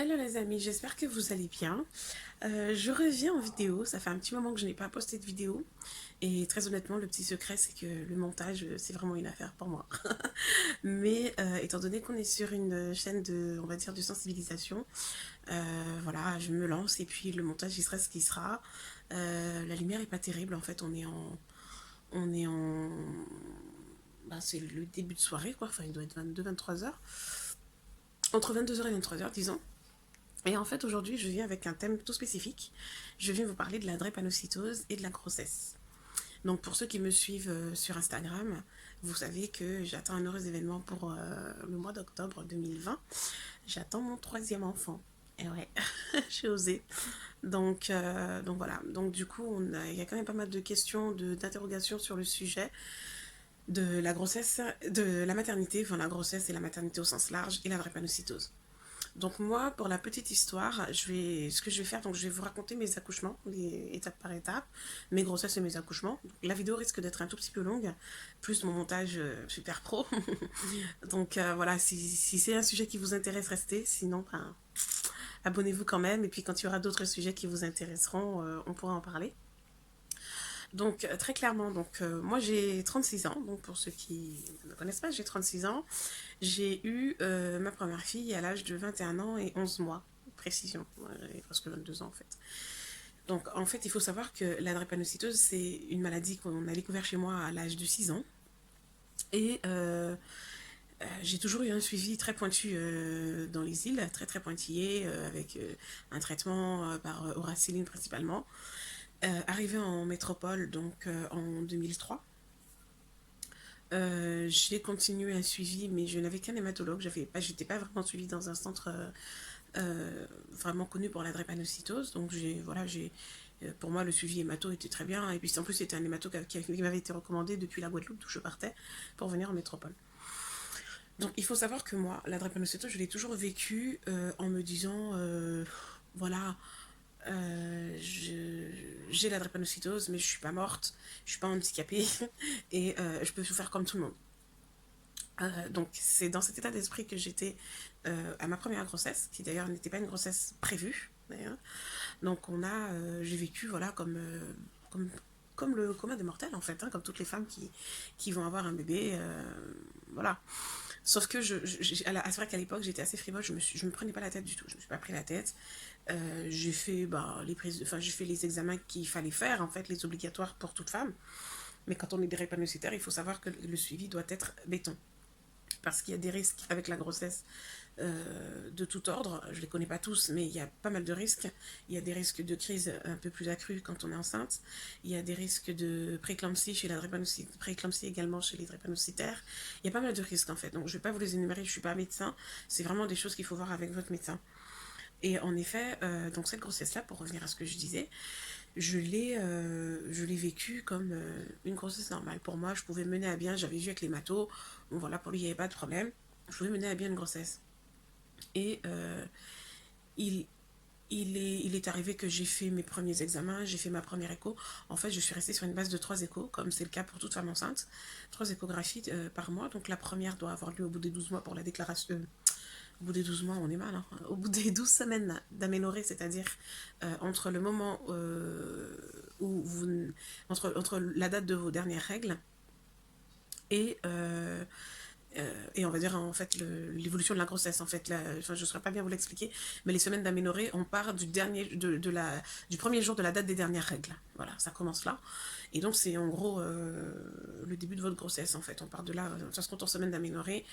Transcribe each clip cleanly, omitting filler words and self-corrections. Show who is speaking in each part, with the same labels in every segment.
Speaker 1: Hello les amis, j'espère que vous allez bien. Je reviens en vidéo, ça fait un petit moment que je n'ai pas posté de vidéo. Et très honnêtement, le petit secret, c'est que le montage, c'est vraiment une affaire pour moi. Mais étant donné qu'on est sur une chaîne de, on va dire, de sensibilisation, voilà, je me lance et puis le montage, il sera ce qu'il sera. La lumière est pas terrible, en fait, on est en, bah, c'est le début de soirée, quoi. Enfin, il doit être 22-23 heures. Entre 22 heures et 23 heures, disons. Et en fait, aujourd'hui, je viens avec un thème tout spécifique. Je viens vous parler de la drépanocytose et de la grossesse. Donc, pour ceux qui me suivent sur Instagram, vous savez que j'attends un heureux événement pour le mois d'octobre 2020. J'attends mon troisième enfant. Et ouais, j'ai osé. Donc voilà. Donc du coup, il y a quand même pas mal de questions, d'interrogations sur le sujet de la grossesse, de la maternité, enfin la grossesse et la maternité au sens large, et la drépanocytose. Donc moi, pour la petite histoire, ce que je vais faire, donc je vais vous raconter mes accouchements, étape par étape, mes grossesses et mes accouchements. Donc, la vidéo risque d'être un tout petit peu longue, plus mon montage super pro. Donc voilà, si c'est un sujet qui vous intéresse, restez. Sinon, ben, abonnez-vous quand même. Et puis quand il y aura d'autres sujets qui vous intéresseront, on pourra en parler. Donc très clairement, moi j'ai 36 ans, donc pour ceux qui ne me connaissent pas, j'ai 36 ans. J'ai eu ma première fille à l'âge de 21 ans et 11 mois, précision, presque 22 ans en fait. Donc en fait il faut savoir que la drépanocytose c'est une maladie qu'on a découvert chez moi à l'âge de 6 ans. Et j'ai toujours eu un suivi très pointu dans les îles, très très pointillé, avec un traitement par Auracilline principalement. Arrivé en métropole donc en 2003, j'ai continué un suivi, mais je n'avais qu'un hématologue. J'étais pas vraiment suivie dans un centre vraiment connu pour la drépanocytose. Donc pour moi, le suivi hémato était très bien. Et puis en plus, c'était un hémato qui m'avait été recommandé depuis la Guadeloupe, d'où je partais, pour venir en métropole. Donc il faut savoir que moi, la drépanocytose, je l'ai toujours vécue en me disant, voilà, j'ai la drépanocytose, mais je suis pas morte, je suis pas handicapée, et je peux tout faire comme tout le monde. Donc c'est dans cet état d'esprit que j'étais à ma première grossesse, qui d'ailleurs n'était pas une grossesse prévue, d'ailleurs. Donc j'ai vécu voilà comme, comme le commun des mortels en fait, hein, comme toutes les femmes qui vont avoir un bébé, voilà. Sauf que c'est vrai qu'à l'époque j'étais assez frivole, je me prenais pas la tête du tout, je me suis pas pris la tête. J'ai fait j'ai fait les examens qu'il fallait faire en fait, les obligatoires pour toute femme. Mais quand on est drépanocytaire, il faut savoir que le suivi doit être béton parce qu'il y a des risques avec la grossesse de tout ordre. Je ne les connais pas tous, mais il y a pas mal de risques. Il y a des risques de crise un peu plus accrus quand on est enceinte. Il y a des risques de préclampsie chez la drépanocyte, préclampsie également chez les drépanocytaires. Il y a pas mal de risques en fait. Donc je ne vais pas vous les énumérer, je ne suis pas médecin. C'est vraiment des choses qu'il faut voir avec votre médecin. Et en effet, donc cette grossesse-là, pour revenir à ce que je disais, je l'ai vécue comme une grossesse normale. Pour moi, je pouvais mener à bien, j'avais vu avec les matos, bon voilà, pour lui, il n'y avait pas de problème. Je pouvais mener à bien une grossesse. Et il, il est arrivé que j'ai fait mes premiers examens, j'ai fait ma première écho. En fait, je suis restée sur une base de 3 échos, comme c'est le cas pour toute femme enceinte. 3 échographies par mois. Donc la première doit avoir lieu au bout des 12 mois pour la déclaration. Au bout des 12 mois, on est mal. Hein. Au bout des 12 semaines d'aménorrhée, c'est-à-dire entre le moment où vous. Entre la date de vos dernières règles et et on va dire en fait l'évolution de la grossesse en fait je ne saurais pas bien vous l'expliquer, mais les semaines d'aménorrhée on part du premier jour de la date des dernières règles, voilà, ça commence là, et donc c'est en gros le début de votre grossesse en fait, on part de là, ça se compte en semaines d'aménorrhée.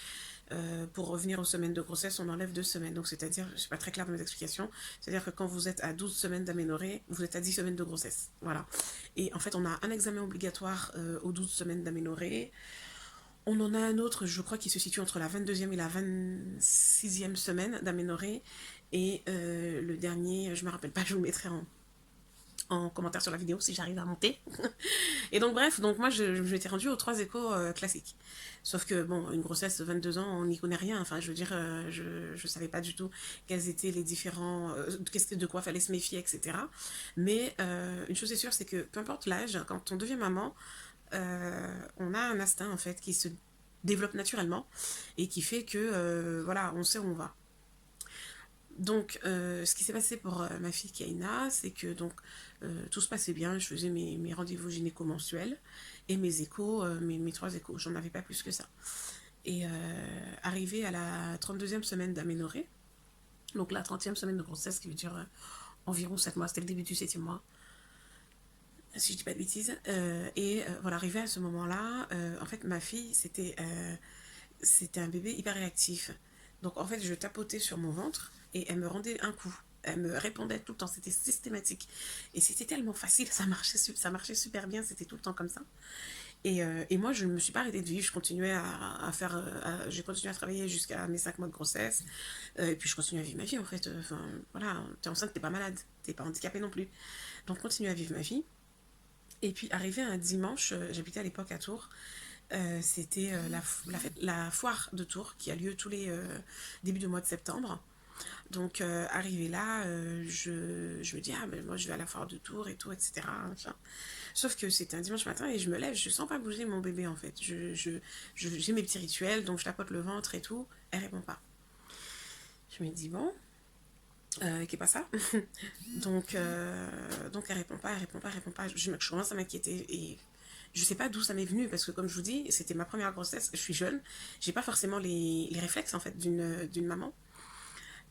Speaker 1: Pour revenir aux semaines de grossesse, on enlève 2 semaines. Donc, c'est-à-dire, je ne suis pas très claire dans mes explications, c'est-à-dire que quand vous êtes à 12 semaines d'aménorrhée, vous êtes à 10 semaines de grossesse. Voilà. Et en fait, on a un examen obligatoire aux 12 semaines d'aménorrhée. On en a un autre, je crois, qui se situe entre la 22e et la 26e semaine d'aménorrhée. Et le dernier, je ne me rappelle pas, je vous le mettrai en commentaire sur la vidéo si j'arrive à monter. Et donc bref, donc moi je m'étais rendue aux 3 échos classiques. Sauf que bon, une grossesse de 22 ans, on n'y connaît rien. Enfin, je veux dire, je savais pas du tout quels étaient les différents, de quoi fallait se méfier, etc. Mais une chose est sûre, c'est que peu importe l'âge, quand on devient maman, on a un instinct en fait qui se développe naturellement et qui fait que voilà, on sait où on va. Donc, ce qui s'est passé pour ma fille Kaina, c'est que donc tout se passait bien. Je faisais mes rendez-vous gynéco mensuels et mes échos, mes 3 échos. J'en avais pas plus que ça. Et arrivé à la 32e semaine d'aménorrhée, donc la 30e semaine de grossesse, qui veut dire environ 7 mois, c'était le début du 7e mois, si je dis pas de bêtises. Voilà, arrivé à ce moment-là, en fait, ma fille, c'était un bébé hyper réactif. Donc en fait, je tapotais sur mon ventre et elle me rendait un coup. Elle me répondait tout le temps, c'était systématique. Et c'était tellement facile, ça marchait super bien, c'était tout le temps comme ça. Et moi, je ne me suis pas arrêtée de vivre, je continuais à faire, j'ai continué à travailler jusqu'à mes 5 mois de grossesse. Et puis je continue à vivre ma vie en fait. Enfin, voilà, t'es enceinte, t'es pas malade, t'es pas handicapée non plus. Donc continue à vivre ma vie. Et puis arrivé un dimanche, j'habitais à l'époque à Tours, c'était la foire de Tours qui a lieu tous les débuts du mois de septembre. Donc arrivé là, je me dis, ah ben moi je vais à la foire de Tours et tout, etc. Enfin. Sauf que c'était un dimanche matin et je me lève, je sens pas bouger mon bébé en fait. J'ai mes petits rituels, donc je tapote le ventre et tout, elle répond pas. Je me dis, bon, qui est pas ça. Donc elle répond pas, elle répond pas, elle répond pas. Je commence à m'inquiéter et je sais pas d'où ça m'est venu parce que comme je vous dis, c'était ma première grossesse, je suis jeune, j'ai pas forcément les réflexes en fait d'une maman.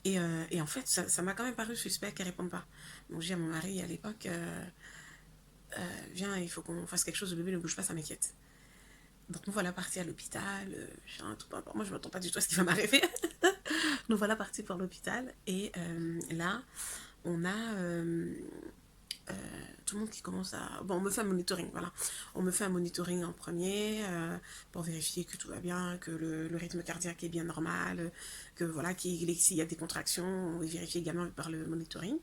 Speaker 1: Et en fait, ça m'a quand même paru suspect qu'elle réponde pas. Donc j'ai dit à mon mari à l'époque, viens, il faut qu'on fasse quelque chose, le bébé ne bouge pas, ça m'inquiète. Donc nous voilà partis à l'hôpital, moi je m'attends pas du tout à ce qui va m'arriver. Nous voilà partis pour l'hôpital et là, on a tout le monde qui commence à... Bon, on me fait un monitoring, voilà. On me fait un monitoring en premier pour vérifier que tout va bien, que le rythme cardiaque est bien normal, que voilà, s'il y a des contractions, on vérifie également par le monitoring.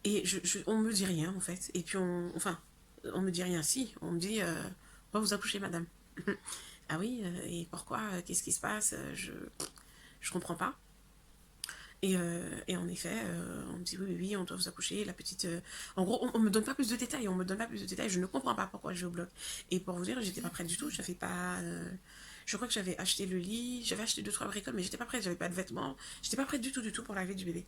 Speaker 1: Et on me dit rien, en fait. Et puis, on me dit rien, si. On me dit, on va vous accoucher, madame. Ah oui, et pourquoi qu'est-ce qui se passe je comprends pas. Et en effet, on me dit oui, oui, oui, on doit vous accoucher. La petite. En gros, on me donne pas plus de détails. On me donne pas plus de détails. Je ne comprends pas pourquoi je vais au bloc. Et pour vous dire, j'étais pas prête du tout. J'avais pas. Je crois que j'avais acheté le lit. J'avais acheté 2, 3 bricoles, mais j'étais pas prête. J'avais pas de vêtements. J'étais pas prête du tout, du tout pour l'arrivée du bébé.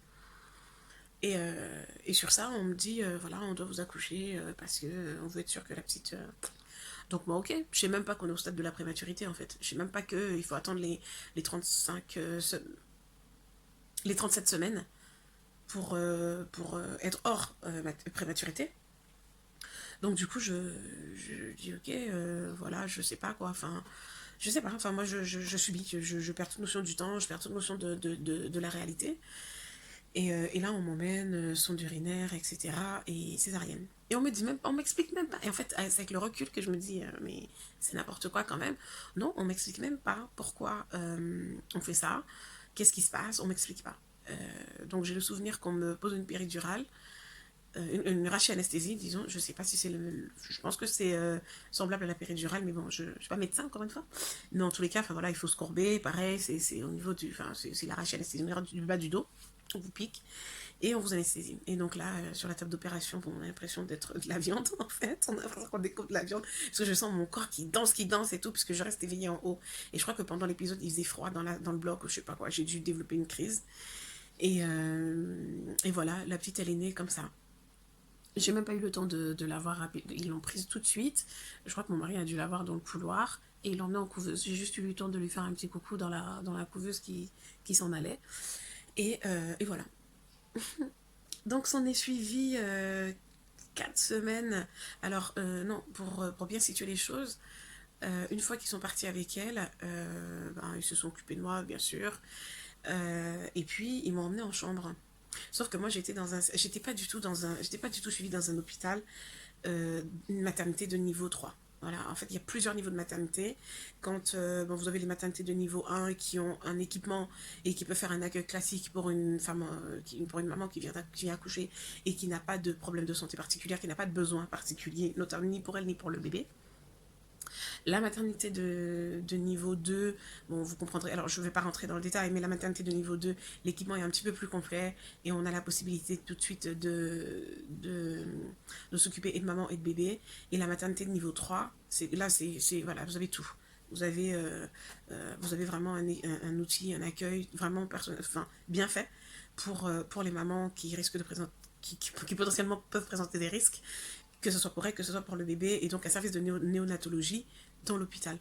Speaker 1: Et sur ça, on me dit voilà, on doit vous accoucher parce que on veut être sûr que la petite. Donc moi, ok. Je sais même pas qu'on est au stade de la prématurité en fait. Je sais même pas que il faut attendre les 35 les 37 semaines pour être hors prématurité. Donc du coup, je dis ok, voilà, je sais pas quoi, enfin, je sais pas, enfin moi je subis, je perds toute notion du temps, je perds toute notion de la réalité. Et là, on m'emmène, sonde urinaire, etc. Et césarienne. Et on me dit même, on m'explique même pas. Et en fait, c'est avec le recul que je me dis, mais c'est n'importe quoi quand même. Non, on m'explique même pas pourquoi on fait ça, qu'est-ce qui se passe, on m'explique pas. Donc j'ai le souvenir qu'on me pose une péridurale, une rachianesthésie, disons. Je sais pas si c'est je pense que c'est semblable à la péridurale, mais bon, je suis pas médecin encore une fois. Mais en tous les cas, enfin voilà, il faut se courber, pareil, c'est au niveau du, enfin c'est la rachianesthésie au niveau du bas du dos. On vous pique et on vous anesthésie. Et donc là, sur la table d'opération, bon, on a l'impression d'être de la viande en fait. On a l'impression qu'on découpe de la viande parce que je sens mon corps qui danse et tout, puisque je reste éveillée en haut. Et je crois que pendant l'épisode, il faisait froid dans le bloc, ou je sais pas quoi. J'ai dû développer une crise. Et voilà, la petite, elle est née comme ça. J'ai même pas eu le temps de la voir rapide. Ils l'ont prise tout de suite. Je crois que mon mari a dû la voir dans le couloir et il l'a emmenée en couveuse. J'ai juste eu le temps de lui faire un petit coucou dans la couveuse qui s'en allait. Et voilà. Donc, s'en est suivi 4 semaines. Alors, non, pour bien situer les choses, une fois qu'ils sont partis avec elle, ben, ils se sont occupés de moi, bien sûr. Et puis, ils m'ont emmenée en chambre. Sauf que moi, j'étais pas du tout suivie dans un hôpital, une maternité de niveau 3. Voilà, en fait, il y a plusieurs niveaux de maternité. Quand bon, vous avez les maternités de niveau 1 qui ont un équipement et qui peuvent faire un accueil classique pour une femme, pour une maman qui vient accoucher et qui n'a pas de problème de santé particulière, qui n'a pas de besoin particulier, notamment ni pour elle ni pour le bébé. La maternité de niveau 2, bon, vous comprendrez, alors je ne vais pas rentrer dans le détail, mais la maternité de niveau 2, l'équipement est un petit peu plus complet et on a la possibilité tout de suite de s'occuper et de maman et de bébé. Et la maternité de niveau 3, voilà, vous avez tout. vous avez vraiment un outil, un accueil vraiment bien fait pour les mamans qui risquent de présenter, qui potentiellement peuvent présenter des risques, que ce soit pour elles, que ce soit pour le bébé, et donc un service de néonatologie dans l'hôpital.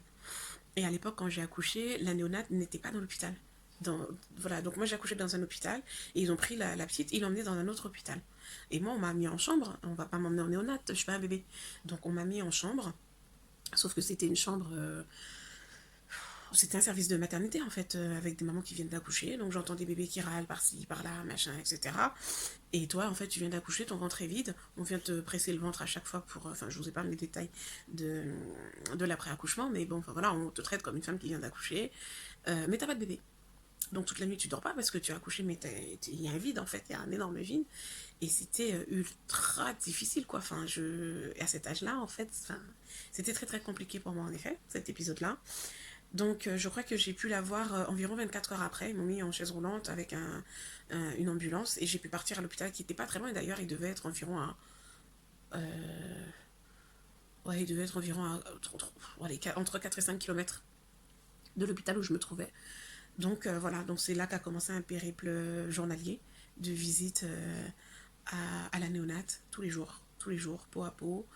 Speaker 1: Et à l'époque, quand j'ai accouché, la néonate n'était pas dans l'hôpital. Voilà, donc moi j'ai accouché dans un hôpital et ils ont pris la petite et ils l'ont emmenée dans un autre hôpital. Et moi on m'a mis en chambre, on va pas m'emmener en néonate, je suis pas un bébé. Donc on m'a mis en chambre, sauf que c'était une chambre, c'était un service de maternité en fait, avec des mamans qui viennent d'accoucher. Donc j'entends des bébés qui râlent par-ci, par-là, machin, etc. Et toi en fait tu viens d'accoucher, ton ventre est vide, on vient te presser le ventre à chaque fois pour... Enfin je vous épargne les détails de l'après-accouchement, mais bon, enfin voilà, on te traite comme une femme qui vient d'accoucher, mais t'as pas de bébé. Donc toute la nuit tu dors pas parce que tu as accouché, mais il y a un vide en fait, il y a un énorme vide. Et c'était ultra difficile quoi. Enfin, à cet âge-là en fait, enfin, c'était très très compliqué pour moi en effet, cet épisode-là. Donc je crois que j'ai pu la voir environ 24 heures après. Ils m'ont mis en chaise roulante avec une ambulance et j'ai pu partir à l'hôpital qui n'était pas très loin. Et d'ailleurs, il devait être environ à... ouais, il devait être environ à, entre 4 et 5 kilomètres de l'hôpital où je me trouvais. Donc voilà, donc c'est là qu'a commencé un périple journalier de visite à la néonate tous les jours, peau à peau,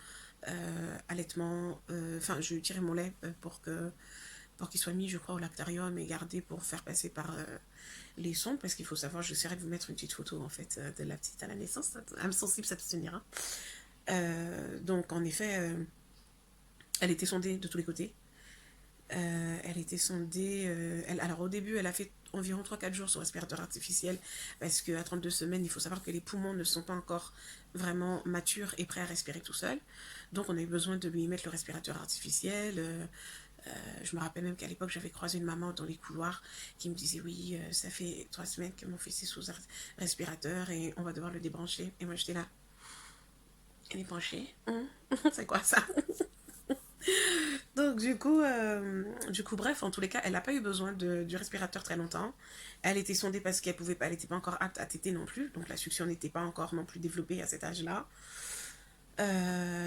Speaker 1: allaitement, enfin je tirais mon lait pour qu'il soit mis, je crois, au lactarium et gardé pour faire passer par les sons, parce qu'il faut savoir, j'essaierai de vous mettre une petite photo en fait de la petite à la naissance, âme sensible s'abstenir. Donc en effet, elle était sondée de tous les côtés. Elle était sondée. Alors au début, elle a fait environ 3-4 jours sur respirateur artificiel parce qu'à 32 semaines, il faut savoir que les poumons ne sont pas encore vraiment matures et prêts à respirer tout seul. Donc on a eu besoin de lui mettre le respirateur artificiel. Je me rappelle même qu'à l'époque, j'avais croisé une maman dans les couloirs qui me disait oui, ça fait 3 semaines que mon fils est sous respirateur et on va devoir le débrancher. Et moi j'étais là. Il est branché. C'est quoi ça? Donc du coup, bref, en tous les cas, elle n'a pas eu besoin du respirateur très longtemps. Elle était sondée parce qu'elle pouvait pas, elle n'était pas encore apte à téter non plus, donc la succion n'était pas encore non plus développée à cet âge-là.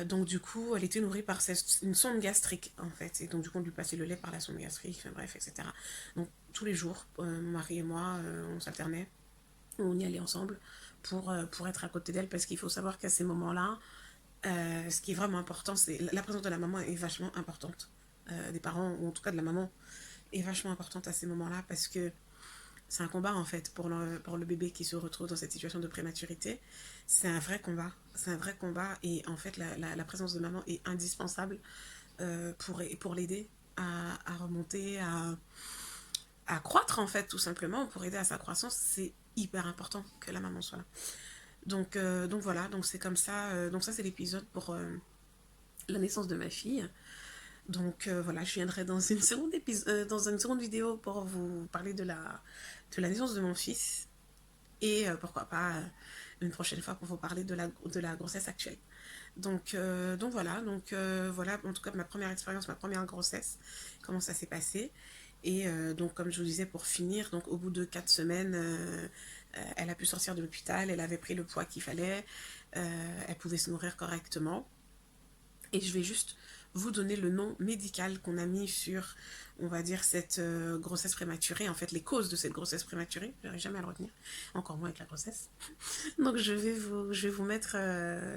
Speaker 1: Donc du coup, elle était nourrie par une sonde gastrique en fait, et donc du coup on lui passait le lait par la sonde gastrique, enfin bref, etc. Donc tous les jours, mon mari et moi, on s'alternait, on y allait ensemble pour être à côté d'elle, parce qu'il faut savoir qu'à ces moments-là, ce qui est vraiment important, c'est la présence de la maman est vachement importante. Des parents, ou en tout cas de la maman, est vachement importante à ces moments-là parce que c'est un combat en fait pour le bébé qui se retrouve dans cette situation de prématurité. C'est un vrai combat. C'est un vrai combat et en fait la présence de maman est indispensable pour l'aider à remonter, à croître en fait tout simplement. Pour aider à sa croissance, c'est hyper important que la maman soit là. Donc voilà, donc c'est comme ça. Donc ça c'est l'épisode pour la naissance de ma fille. Donc voilà, je viendrai dans une seconde vidéo pour vous parler de la naissance de mon fils. Et pourquoi pas une prochaine fois pour vous parler de la grossesse actuelle. Donc voilà, voilà en tout cas ma première expérience, ma première grossesse, comment ça s'est passé. Et donc comme je vous disais, pour finir, donc au bout de 4 semaines, elle a pu sortir de l'hôpital, elle avait pris le poids qu'il fallait, elle pouvait se nourrir correctement. Et je vais juste vous donner le nom médical qu'on a mis sur, on va dire, cette grossesse prématurée, en fait, les causes de cette grossesse prématurée. Je n'arrive jamais à le retenir, encore moins avec la grossesse. Donc je vais vous mettre,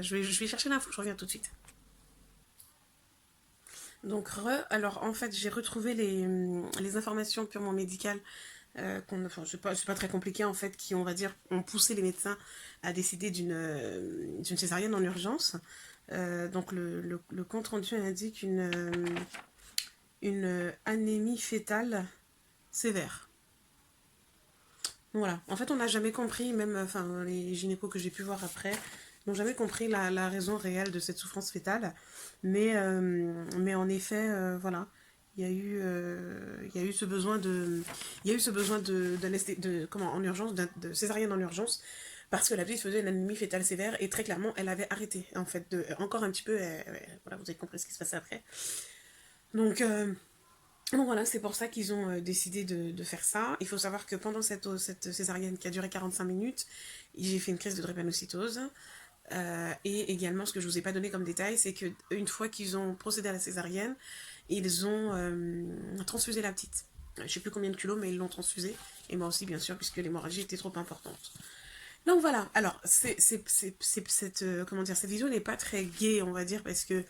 Speaker 1: je vais chercher l'info, je reviens tout de suite. Donc alors en fait, j'ai retrouvé les informations purement médicales enfin, c'est pas très compliqué en fait, qui on va dire ont poussé les médecins à décider d'une césarienne en urgence. Donc le compte rendu indique une anémie fétale sévère. Donc voilà. En fait, on n'a jamais compris, même enfin, les gynécos que j'ai pu voir après, n'ont jamais compris la raison réelle de cette souffrance fétale. Mais en effet, voilà, il y a eu ce besoin en urgence, de césarienne en urgence, parce que la petite faisait une anémie fétale sévère et très clairement, elle avait arrêté, en fait, encore un petit peu, voilà, vous avez compris ce qui se passait après. Donc, euh, donc voilà, c'est pour ça qu'ils ont décidé de faire ça. Il faut savoir que pendant cette césarienne qui a duré 45 minutes, j'ai fait une crise de drépanocytose. Et également, ce que je ne vous ai pas donné comme détail, c'est qu'une fois qu'ils ont procédé à la césarienne, ils ont transfusé la petite. Je sais plus combien de kilos, mais ils l'ont transfusée. Et moi aussi, bien sûr, puisque l'hémorragie était trop importante. Donc voilà, alors, comment dire, cette vidéo n'est pas très gaie, on va dire, parce que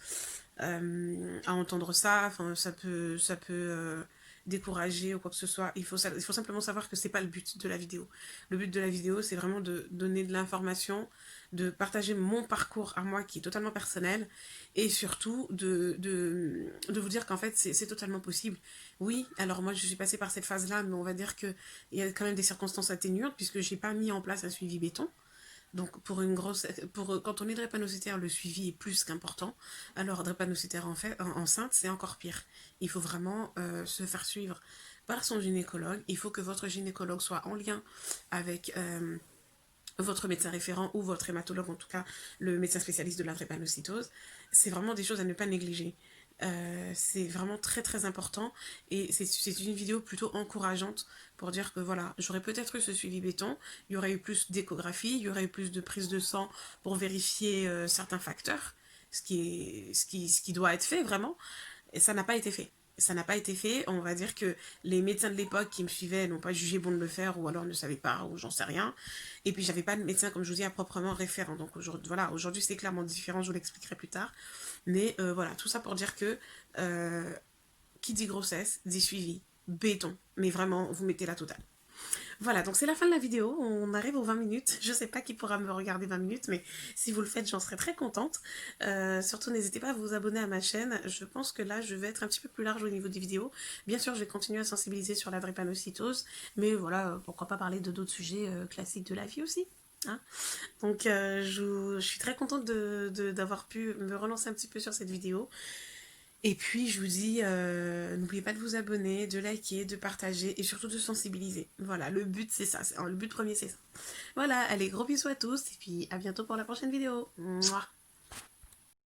Speaker 1: à entendre ça, enfin, ça peut décourager ou quoi que ce soit. Il faut simplement savoir que c'est pas le but de la vidéo. Le but de la vidéo, c'est vraiment de donner de l'information, de partager mon parcours à moi qui est totalement personnel et surtout de vous dire qu'en fait c'est totalement possible. Oui, alors moi je suis passée par cette phase-là, mais on va dire qu'il y a quand même des circonstances atténuantes puisque j'ai pas mis en place un suivi béton. Donc quand on est drépanocytaire, le suivi est plus qu'important. Alors drépanocytaire enceinte, c'est encore pire. Il faut vraiment se faire suivre par son gynécologue. Il faut que votre gynécologue soit en lien avec votre médecin référent ou votre hématologue, en tout cas le médecin spécialiste de la drépanocytose. C'est vraiment des choses à ne pas négliger. C'est vraiment très très important et c'est une vidéo plutôt encourageante pour dire que voilà, j'aurais peut-être eu ce suivi béton, il y aurait eu plus d'échographie, il y aurait eu plus de prise de sang pour vérifier certains facteurs, ce qui doit être fait vraiment, et ça n'a pas été fait. Ça n'a pas été fait, on va dire que les médecins de l'époque qui me suivaient n'ont pas jugé bon de le faire ou alors ne savaient pas ou j'en sais rien. Et puis j'avais pas de médecin, comme je vous dis, à proprement référent. Donc aujourd'hui c'est clairement différent, je vous l'expliquerai plus tard. Mais voilà, tout ça pour dire que qui dit grossesse, dit suivi, béton. Mais vraiment, vous mettez la totale. Voilà, donc c'est la fin de la vidéo, on arrive aux 20 minutes. Je sais pas qui pourra me regarder 20 minutes, mais si vous le faites, j'en serai très contente. Surtout, n'hésitez pas à vous abonner à ma chaîne. Je pense que là, je vais être un petit peu plus large au niveau des vidéos. Bien sûr, je vais continuer à sensibiliser sur la drépanocytose, mais voilà, pourquoi pas parler de d'autres sujets classiques de la vie aussi. Hein, donc je suis très contente d'avoir pu me relancer un petit peu sur cette vidéo. Et puis je vous dis, n'oubliez pas de vous abonner, de liker, de partager et surtout de sensibiliser. Voilà, le but c'est ça, le but premier c'est ça. Voilà, allez, gros bisous à tous et puis à bientôt pour la prochaine vidéo. Mouah.